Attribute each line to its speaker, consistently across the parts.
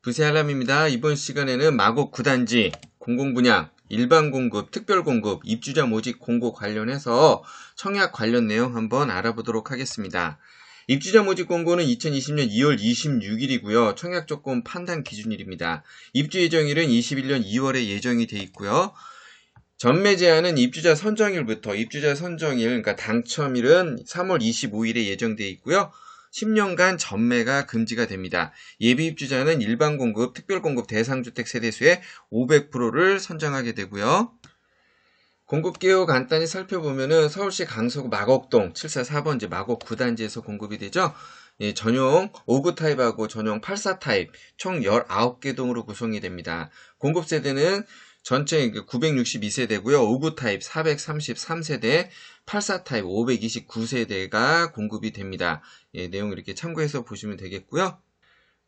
Speaker 1: 부세알람입니다. 이번 시간에는 마곡 9단지 공공분양, 일반공급, 특별공급, 입주자 모집 공고 관련해서 청약 관련 내용 한번 알아보도록 하겠습니다. 입주자 모집 공고는 2020년 2월 26일이고요. 청약 조건 판단 기준일입니다. 입주 예정일은 21년 2월에 예정이 돼 있고요. 전매 제한은 입주자 선정일부터 입주자 선정일, 그러니까 당첨일은 3월 25일에 예정돼 있고요. 10년간 전매가 금지가 됩니다. 예비 입주자는 일반 공급, 특별 공급 대상주택 세대수의 500%를 선정하게 되고요. 공급 개요 간단히 살펴보면은 서울시 강서구 마곡동 744번지 마곡 9단지에서 공급이 되죠. 전용 5구 타입하고 전용 84 타입 총 19개 동으로 구성이 됩니다. 공급 세대는 전체 962세대고요. 5구 타입 433세대, 84 타입 529세대가 공급이 됩니다. 내용 이렇게 참고해서 보시면 되겠고요.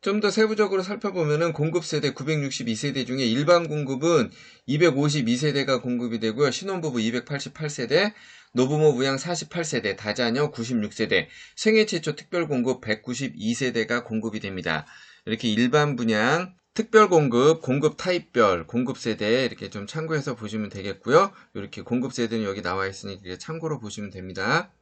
Speaker 1: 좀 더 세부적으로 살펴보면은 공급 세대 962세대 중에 일반 공급은 252세대가 공급이 되고요. 신혼부부 288세대, 노부모 부양 48세대, 다자녀 96세대, 생애 최초 특별 공급 192세대가 공급이 됩니다. 이렇게 일반 분양, 특별 공급, 공급 타입별, 공급 세대 이렇게 좀 참고해서 보시면 되겠고요. 이렇게 공급 세대는 여기 나와 있으니 참고로 보시면 됩니다.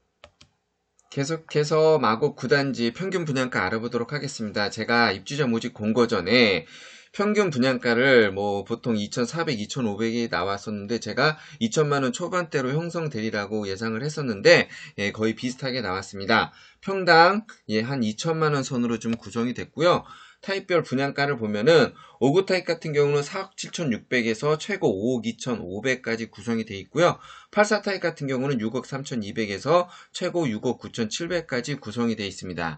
Speaker 1: 계속해서 마곡 9단지 평균 분양가 알아보도록 하겠습니다. 제가 입주자 모집 공고 전에 평균 분양가를 보통 2,400, 2,500이 나왔었는데 제가 2천만원 초반대로 형성되리라고 예상을 했었는데 거의 비슷하게 나왔습니다. 평당 한 2천만원 선으로 좀 구성이 됐고요. 타입별 분양가를 보면은 5구 타입 같은 경우는 4억 7,600에서 최고 5억 2,500까지 구성이 되어 있고요. 84 타입 같은 경우는 6억 3,200에서 최고 6억 9,700까지 구성이 되어 있습니다.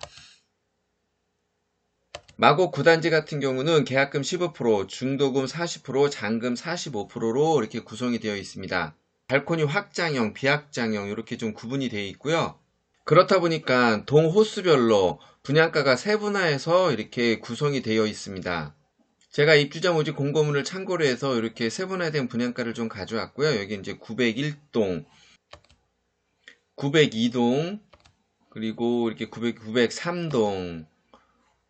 Speaker 1: 마곡 9단지 같은 경우는 계약금 15%, 중도금 40%, 잔금 45%로 이렇게 구성이 되어 있습니다. 발코니 확장형, 비확장형 이렇게 좀 구분이 되어 있고요. 그렇다 보니까 동 호수별로 분양가가 세분화해서 이렇게 구성이 되어 있습니다. 제가 입주자 모집 공고문을 참고로 해서 이렇게 세분화된 분양가를 좀 가져왔고요. 여기 이제 901동, 902동, 그리고 이렇게 903동,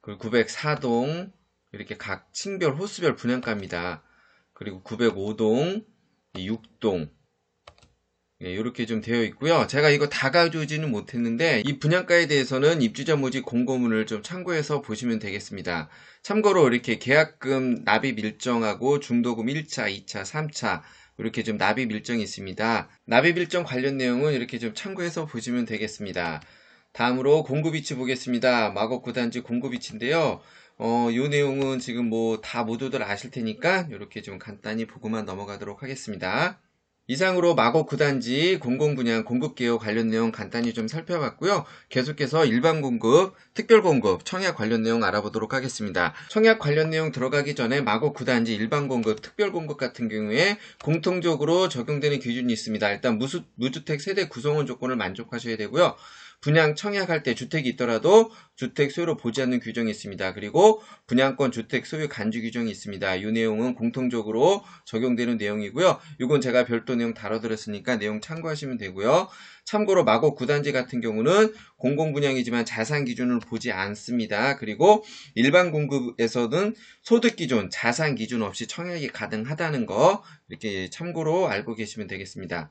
Speaker 1: 그리고 904동, 이렇게 각 층별 호수별 분양가입니다. 그리고 905동, 6동, 이렇게 좀 되어 있고요. 제가 이거 다 가져오지는 못했는데 이 분양가에 대해서는 입주자 모집 공고문을 좀 참고해서 보시면 되겠습니다. 참고로 이렇게 계약금 납입 일정하고 중도금 1차, 2차, 3차 이렇게 좀 납입 일정이 있습니다. 납입 일정 관련 내용은 이렇게 좀 참고해서 보시면 되겠습니다. 다음으로 공급 위치 보겠습니다. 마곡 9단지 공급 위치인데요. 이 내용은 지금 다 모두들 아실 테니까 이렇게 좀 간단히 보고만 넘어가도록 하겠습니다. 이상으로 마곡 9단지 공공분양 공급개요 관련 내용 간단히 좀 살펴봤고요. 계속해서 일반 공급, 특별 공급, 청약 관련 내용 알아보도록 하겠습니다. 청약 관련 내용 들어가기 전에 마곡 9단지 일반 공급, 특별 공급 같은 경우에 공통적으로 적용되는 기준이 있습니다. 일단 무주택 세대 구성원 조건을 만족하셔야 되고요. 분양 청약할 때 주택이 있더라도 주택 소유로 보지 않는 규정이 있습니다. 그리고 분양권 주택 소유 간주 규정이 있습니다. 이 내용은 공통적으로 적용되는 내용이고요. 이건 제가 별도 내용 다뤄드렸으니까 내용 참고하시면 되고요. 참고로 마곡 9단지 같은 경우는 공공분양이지만 자산 기준을 보지 않습니다. 그리고 일반 공급에서는 소득 기준, 자산 기준 없이 청약이 가능하다는 거 이렇게 참고로 알고 계시면 되겠습니다.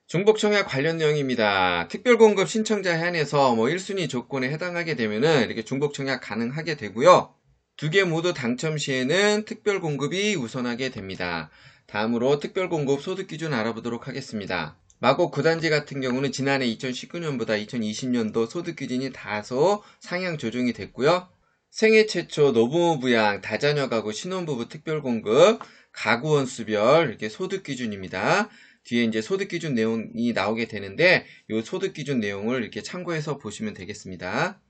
Speaker 1: 중복 청약 관련 내용입니다. 특별공급 신청자 한해서 1순위 조건에 해당하게 되면은 이렇게 중복 청약 가능하게 되고요. 두 개 모두 당첨 시에는 특별공급이 우선하게 됩니다. 다음으로 특별공급 소득 기준 알아보도록 하겠습니다. 마곡 9단지 같은 경우는 지난해 2019년보다 2020년도 소득 기준이 다소 상향 조정이 됐고요. 생애 최초 노부모 부양, 다자녀 가구, 신혼부부 특별공급, 가구원 수별 이렇게 소득 기준입니다. 뒤에 이제 소득 기준 내용이 나오게 되는데 이 소득 기준 내용을 이렇게 참고해서 보시면 되겠습니다.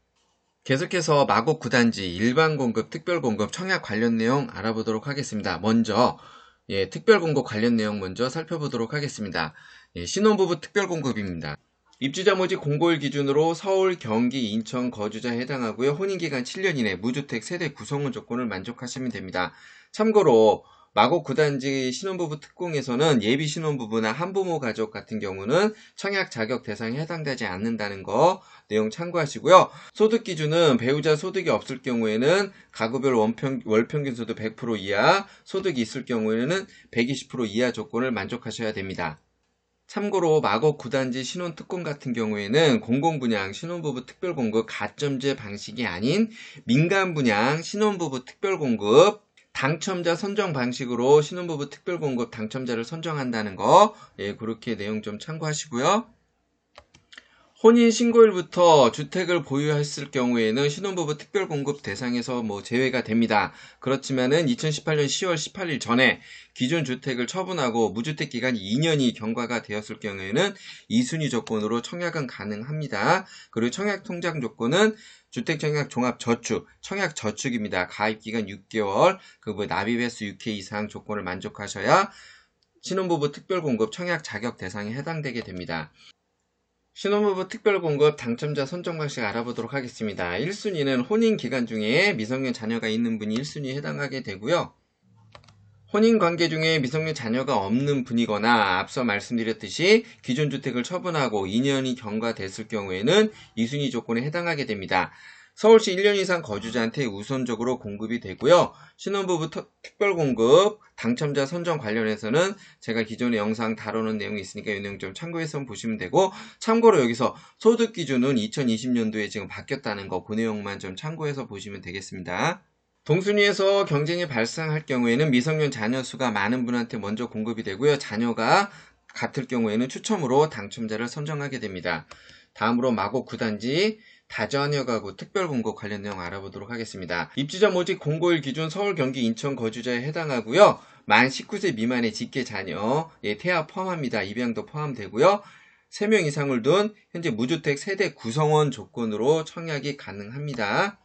Speaker 1: 계속해서 마곡 9단지 일반 공급, 특별 공급 청약 관련 내용 알아보도록 하겠습니다. 먼저 특별 공급 관련 내용 먼저 살펴보도록 하겠습니다. 신혼부부 특별 공급입니다. 입주자 모집 공고일 기준으로 서울, 경기, 인천 거주자에 해당하고요. 혼인기간 7년 이내 무주택 세대 구성원 조건을 만족하시면 됩니다. 참고로 마곡 9단지 신혼부부 특공에서는 예비 신혼부부나 한부모 가족 같은 경우는 청약 자격 대상에 해당되지 않는다는 거 내용 참고하시고요. 소득 기준은 배우자 소득이 없을 경우에는 가구별 월평균 소득 100% 이하, 소득이 있을 경우에는 120% 이하 조건을 만족하셔야 됩니다. 참고로 마곡 9단지 신혼특공 같은 경우에는 공공분양 신혼부부 특별공급 가점제 방식이 아닌 민간분양 신혼부부 특별공급 당첨자 선정 방식으로 신혼부부 특별공급 당첨자를 선정한다는 거, 예, 그렇게 내용 좀 참고하시고요. 혼인 신고일부터 주택을 보유했을 경우에는 신혼부부 특별공급 대상에서 제외가 됩니다. 그렇지만은 2018년 10월 18일 전에 기존 주택을 처분하고 무주택 기간이 2년이 경과가 되었을 경우에는 2순위 조건으로 청약은 가능합니다. 그리고 청약 통장 조건은 주택청약 종합저축, 청약저축입니다. 가입기간 6개월, 납입 횟수 6회 이상 조건을 만족하셔야 신혼부부 특별공급 청약 자격 대상에 해당되게 됩니다. 신혼부부 특별공급 당첨자 선정 방식 알아보도록 하겠습니다. 1순위는 혼인기간 중에 미성년 자녀가 있는 분이 1순위에 해당하게 되고요. 혼인관계 중에 미성년 자녀가 없는 분이거나 앞서 말씀드렸듯이 기존 주택을 처분하고 2년이 경과됐을 경우에는 2순위 조건에 해당하게 됩니다. 서울시 1년 이상 거주자한테 우선적으로 공급이 되고요. 신혼부부 특별공급 당첨자 선정 관련해서는 제가 기존에 영상 다루는 내용이 있으니까 이 내용 좀 참고해서 보시면 되고, 참고로 여기서 소득 기준은 2020년도에 지금 바뀌었다는 거, 그 내용만 좀 참고해서 보시면 되겠습니다. 동순위에서 경쟁이 발생할 경우에는 미성년 자녀 수가 많은 분한테 먼저 공급이 되고요. 자녀가 같을 경우에는 추첨으로 당첨자를 선정하게 됩니다. 다음으로 마곡 9단지 다자녀 가구 특별공급 관련 내용 알아보도록 하겠습니다. 입주자 모집 공고일 기준 서울, 경기, 인천 거주자에 해당하고요. 만 19세 미만의 직계 자녀, 태아 포함합니다. 입양도 포함되고요. 3명 이상을 둔 현재 무주택 세대 구성원 조건으로 청약이 가능합니다.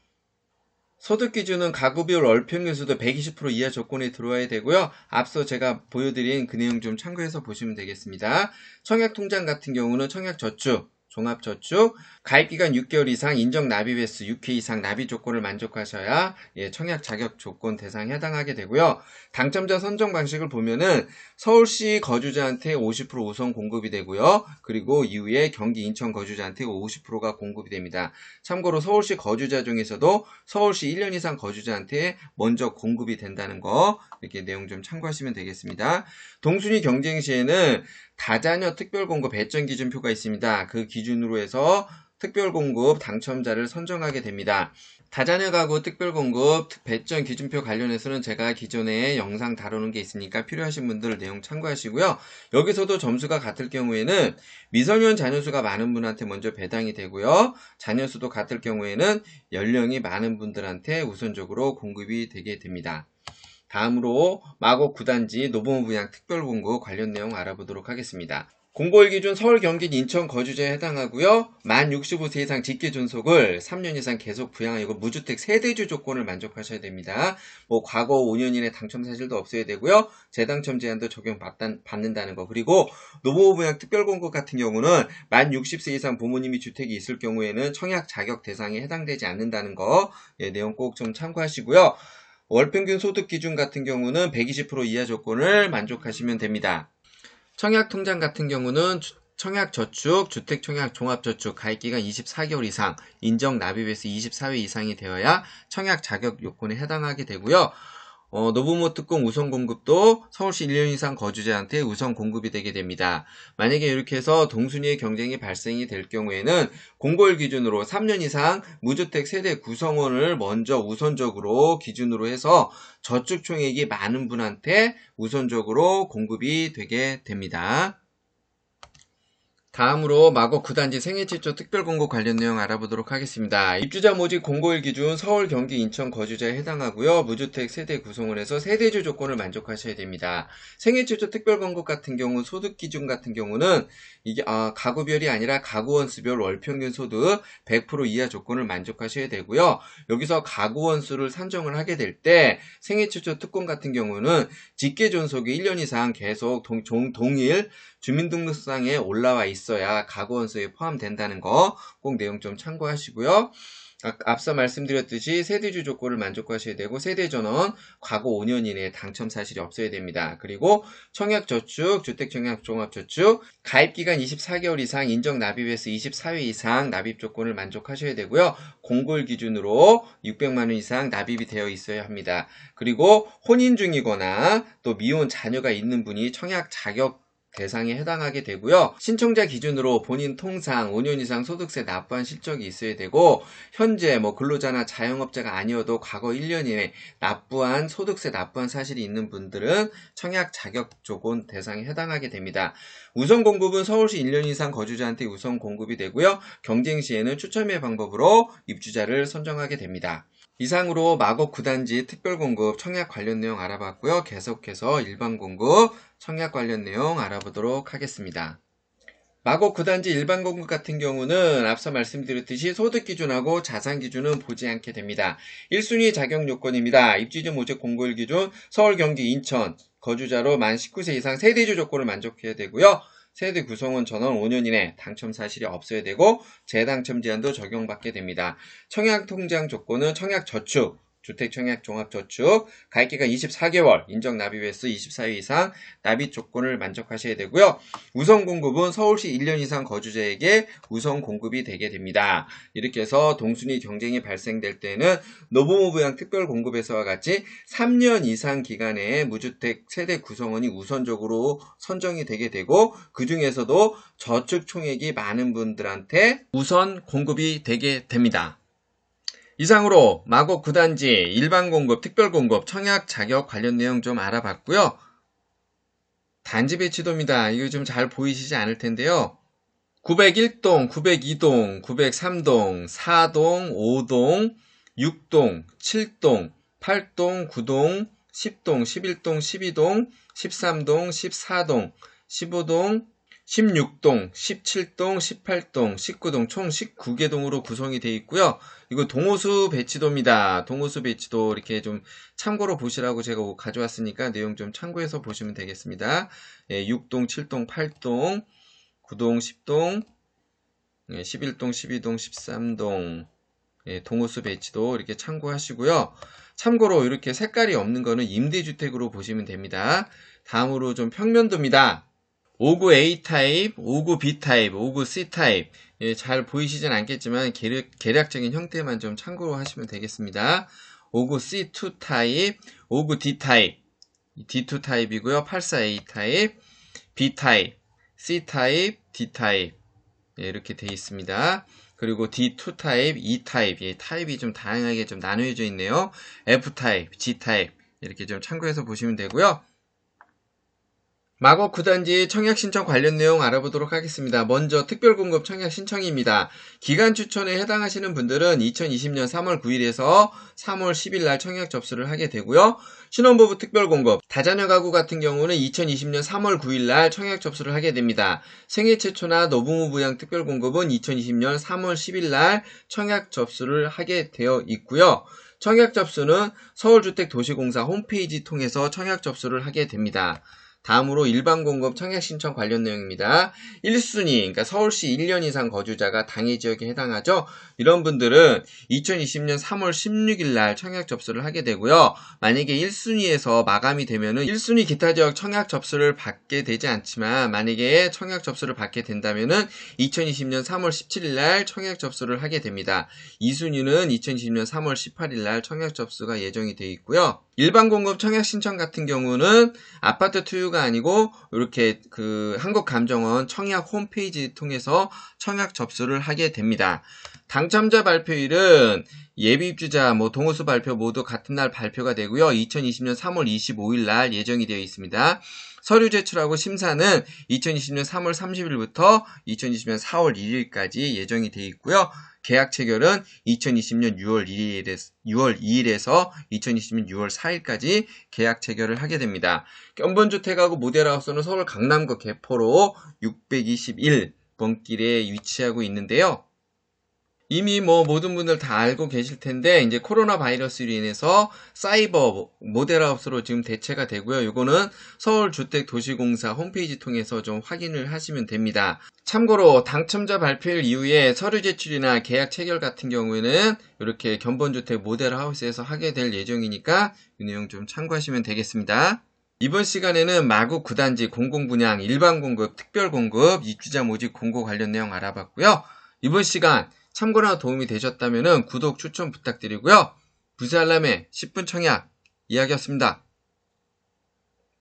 Speaker 1: 소득 기준은 가구별 월평균 수도 120% 이하 조건에 들어와야 되고요. 앞서 제가 보여드린 그 내용 좀 참고해서 보시면 되겠습니다. 청약통장 같은 경우는 청약저축, 종합저축, 가입기간 6개월 이상, 인정 납입 횟수 6회 이상 납입 조건을 만족하셔야 청약 자격 조건 대상에 해당하게 되고요. 당첨자 선정 방식을 보면은 서울시 거주자한테 50% 우선 공급이 되고요. 그리고 이후에 경기, 인천 거주자한테 50%가 공급이 됩니다. 참고로 서울시 거주자 중에서도 서울시 1년 이상 거주자한테 먼저 공급이 된다는 거, 이렇게 내용 좀 참고하시면 되겠습니다. 동순위 경쟁 시에는 다자녀 특별공급 배점 기준표가 있습니다. 그 기준으로 해서 특별공급 당첨자를 선정하게 됩니다. 다자녀 가구 특별공급 배점 기준표 관련해서는 제가 기존에 영상 다루는 게 있으니까 필요하신 분들 내용 참고하시고요. 여기서도 점수가 같을 경우에는 미성년 자녀 수가 많은 분한테 먼저 배당이 되고요. 자녀 수도 같을 경우에는 연령이 많은 분들한테 우선적으로 공급이 되게 됩니다. 다음으로 마곡 9단지 노부모 분양 특별공급 관련 내용 알아보도록 하겠습니다. 공고일 기준 서울, 경기, 인천 거주자에 해당하고요. 만 65세 이상 직계 존속을 3년 이상 계속 부양하고 무주택 세대주 조건을 만족하셔야 됩니다. 과거 5년 이내 당첨 사실도 없어야 되고요. 재당첨 제한도 적용받는다는 거. 그리고 노부모 분양 특별공급 같은 경우는 만 60세 이상 부모님이 주택이 있을 경우에는 청약 자격 대상에 해당되지 않는다는 거, 내용 꼭 좀 참고하시고요. 월평균 소득 기준 같은 경우는 120% 이하 조건을 만족하시면 됩니다. 청약통장 같은 경우는 청약저축, 주택청약 종합저축 가입기간 24개월 이상, 인정 납입에서 24회 이상이 되어야 청약 자격 요건에 해당하게 되고요. 노부모 특공 우선 공급도 서울시 1년 이상 거주자한테 우선 공급이 되게 됩니다. 만약에 이렇게 해서 동순위의 경쟁이 발생이 될 경우에는 공고일 기준으로 3년 이상 무주택 세대 구성원을 먼저 우선적으로 기준으로 해서 저축 총액이 많은 분한테 우선적으로 공급이 되게 됩니다. 다음으로 마곡 9단지 생애칠조 특별공급 관련 내용 알아보도록 하겠습니다. 입주자 모집 공고일 기준 서울, 경기, 인천 거주자에 해당하고요. 무주택 세대 구성원에서 세대주 조건을 만족하셔야 됩니다. 생애칠조 특별공급 같은 경우 소득 기준 같은 경우는 이게 가구별이 아니라 가구원수별 월평균 소득 100% 이하 조건을 만족하셔야 되고요. 여기서 가구원수를 산정을 하게 될 때 생애칠조 특공 같은 경우는 직계 존속이 1년 이상 계속 동일 주민등록상에 올라와 있어야 가구원수에 포함된다는 거 꼭 내용 좀 참고하시고요. 앞서 말씀드렸듯이 세대주 조건을 만족하셔야 되고 세대전원 과거 5년 이내에 당첨 사실이 없어야 됩니다. 그리고 청약저축, 주택청약종합저축 가입기간 24개월 이상 인정납입에서 24회 이상 납입 조건을 만족하셔야 되고요. 공고일 기준으로 600만원 이상 납입이 되어 있어야 합니다. 그리고 혼인 중이거나 또 미혼 자녀가 있는 분이 청약 자격 대상에 해당하게 되고요. 신청자 기준으로 본인 통상 5년 이상 소득세 납부한 실적이 있어야 되고 현재 근로자나 자영업자가 아니어도 과거 1년 이내 소득세 납부한 사실이 있는 분들은 청약 자격 조건 대상에 해당하게 됩니다. 우선 공급은 서울시 1년 이상 거주자한테 우선 공급이 되고요. 경쟁 시에는 추첨의 방법으로 입주자를 선정하게 됩니다. 이상으로 마곡 9단지 특별공급 청약 관련 내용 알아봤고요. 계속해서 일반 공급 청약 관련 내용 알아보도록 하겠습니다. 마곡 9단지 일반 공급 같은 경우는 앞서 말씀드렸듯이 소득 기준하고 자산 기준은 보지 않게 됩니다. 1순위 자격 요건입니다. 입주자 모집 공고일 기준 서울, 경기, 인천 거주자로 만 19세 이상 세대주 조건을 만족해야 되고요. 세대 구성원 전원 5년 이내 당첨 사실이 없어야 되고 재당첨 제한도 적용받게 됩니다. 청약 통장 조건은 청약 저축, 주택청약종합저축, 가입기간 24개월, 인정납입 횟수 24회 이상 납입 조건을 만족하셔야 되고요. 우선 공급은 서울시 1년 이상 거주자에게 우선 공급이 되게 됩니다. 이렇게 해서 동순위 경쟁이 발생될 때는 노부모부양 특별공급에서와 같이 3년 이상 기간에 무주택 세대 구성원이 우선적으로 선정이 되게 되고 그 중에서도 저축 총액이 많은 분들한테 우선 공급이 되게 됩니다. 이상으로 마곡 9단지 일반 공급, 특별 공급, 청약 자격 관련 내용 좀 알아봤고요. 단지 배치도입니다. 이거 좀 잘 보이시지 않을 텐데요. 901동, 902동, 903동, 4동, 5동, 6동, 7동, 8동, 9동, 10동, 11동, 12동, 13동, 14동, 15동, 16동, 17동, 18동, 19동 총 19개 동으로 구성이 되어 있고요. 이거 동호수 배치도입니다. 동호수 배치도 이렇게 좀 참고로 보시라고 제가 가져왔으니까 내용 좀 참고해서 보시면 되겠습니다. 6동, 7동, 8동, 9동, 10동, 11동, 12동, 13동 동호수 배치도 이렇게 참고하시고요. 참고로 이렇게 색깔이 없는 거는 임대주택으로 보시면 됩니다. 다음으로 좀 평면도입니다. 5구 A타입, 5구 B타입, 5구 C타입 잘 보이시진 않겠지만 계략적인 형태만 좀 참고로 하시면 되겠습니다. 5구 C2타입, 5구 D타입, D2타입이고요. 84A타입, B타입, C타입, D타입 이렇게 되어 있습니다. 그리고 D2타입, E타입, 타입이 좀 다양하게 좀 나누어져 있네요. F타입, G타입 이렇게 좀 참고해서 보시면 되고요. 마곡 9단지 청약 신청 관련 내용 알아보도록 하겠습니다. 먼저 특별공급 청약 신청입니다. 기간 추천에 해당하시는 분들은 2020년 3월 9일에서 3월 10일 날 청약 접수를 하게 되고요. 신혼부부 특별공급, 다자녀 가구 같은 경우는 2020년 3월 9일 날 청약 접수를 하게 됩니다. 생애 최초나 노부모 부양 특별공급은 2020년 3월 10일 날 청약 접수를 하게 되어 있고요. 청약 접수는 서울주택도시공사 홈페이지 통해서 청약 접수를 하게 됩니다. 다음으로 일반 공급 청약 신청 관련 내용입니다. 1순위, 그러니까 서울시 1년 이상 거주자가 당해 지역에 해당하죠. 이런 분들은 2020년 3월 16일 날 청약 접수를 하게 되고요. 만약에 1순위에서 마감이 되면은 1순위 기타 지역 청약 접수를 받게 되지 않지만 만약에 청약 접수를 받게 된다면은 2020년 3월 17일 날 청약 접수를 하게 됩니다. 2순위는 2020년 3월 18일 날 청약 접수가 예정이 되어 있고요. 일반 공급 청약 신청 같은 경우는 아파트 투유가 아니고 이렇게 한국감정원 청약 홈페이지 통해서 청약 접수를 하게 됩니다. 당첨자 발표일은 예비입주자, 동호수 발표 모두 같은 날 발표가 되고요. 2020년 3월 25일 날 예정이 되어 있습니다. 서류 제출하고 심사는 2020년 3월 30일부터 2020년 4월 1일까지 예정이 되어 있고요. 계약 체결은 2020년 6월 2일에서 2020년 6월 4일까지 계약 체결을 하게 됩니다. 견본주택하고 모델하우스는 서울 강남구 개포로 621번 길에 위치하고 있는데요. 이미 뭐 모든 분들 다 알고 계실 텐데 이제 코로나 바이러스로 인해서 사이버 모델하우스로 지금 대체가 되고요. 이거는 서울주택도시공사 홈페이지 통해서 좀 확인을 하시면 됩니다. 참고로 당첨자 발표일 이후에 서류 제출이나 계약 체결 같은 경우에는 이렇게 견본주택 모델하우스에서 하게 될 예정이니까 이 내용 좀 참고하시면 되겠습니다. 이번 시간에는 마구 9단지 공공분양, 일반공급, 특별공급, 입주자 모집 공고 관련 내용 알아봤고요. 이번 시간 참고나 도움이 되셨다면 구독, 추천 부탁드리고요. 부세 알람에 10분 청약 이야기였습니다.